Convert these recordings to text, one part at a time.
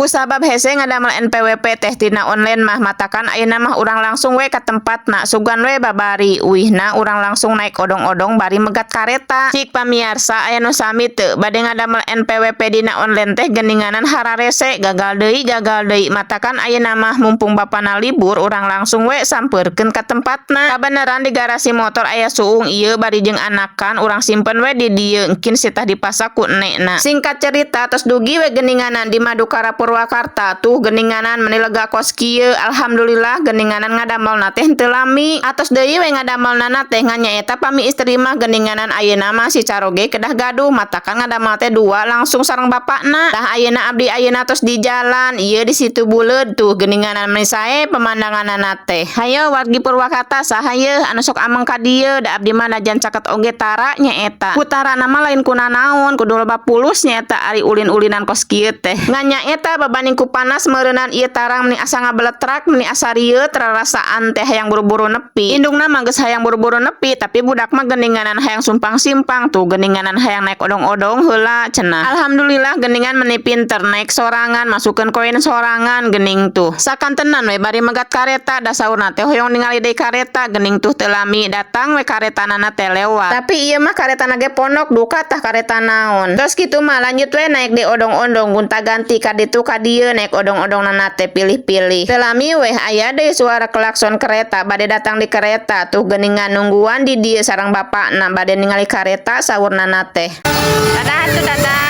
Kusabab hese ngadamel NPWP teh tina online mah matakan ayeuna mah urang langsung we ka tempatna sugan we babari uihna urang langsung naik odong-odong bari megat kareta. Cik pamiarsa aya nu sami teu bade ngadamel NPWP dina online teh geninganan hararese gagal deui matakan ayeuna mah mumpung bapana libur urang langsung we sampeurkeun ka tempatna. Kabeneran di garasi motor aya suung ieu bari jeung anakan urang simpen we di dieu engkin sitah dipasak ku enekna. Singkat cerita tos dugi we geninganan di Madukara Purwakarta tuh geninganan meni lega kos kieu alhamdulillah geninganan ngadamelna teh teu lami. Atos deui we ngadamelna teh nganyaeta pami istri mah geninganan ayeuna mah si caroge kedah gaduh matakan ngadamel teh dua langsung sareng bapakna. Tah ayeuna abdi ayeuna tos di jalan ieu di situ buleud tuh geninganan meni sae pemandanganna teh. Hayo wargi Purwakarta saha yeuh anu sok ameng ka dieu da abdi mah najan caket oge tara nyaeta. Kutarana mah lain kuna naon kudu loba pulus nyaeta ari ulin-ulinan kos kieu teh. Nganyaeta babanding ku panas meureunan ieu tarang meni asa ngabeletrak meni asa rieu terasaan teh hayang buru-buru nepi. Indungna mah geus hayang buru-buru nepi tapi budak mah geninganan hayang sumpang simpang tuh geninganan hayang naik odong-odong heula cenah. Alhamdulillah geningan meni pinter naik sorangan masukkeun koin sorangan gening tuh. Sakantenan we bari megat kareta da saurna teh hoyong ningali deui kareta gening tuh teu lami datang we karetanana teh lewat. Tapi ieu mah karetana ge pondok duka tah kareta naon. Terus kitu mah lanjut we naik di odong-odong gonta-ganti ka ditu ka dieu naik odong-odonganna teh pilih-pilih. Teu lami we aya deui suara klakson kereta bade datang di kereta tuh geningan nungguan di dieu sareng bapakna bade ningali kareta saurnana teh. Dadah atuh dadah.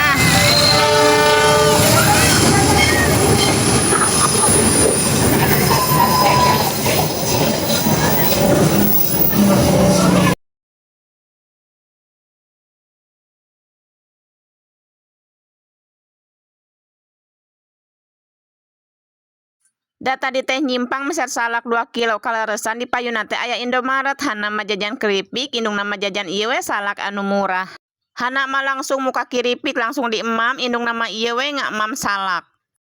Data di teh nyimpang meser salak 2 kilo kaleresan di payuna teh aya Indomaret hana mah jajan keripik indungna mah jajan ieu we salak anu murah. Hana mah langsung muka kiripik langsung diemam indungna mah ieu we ngaemam salak.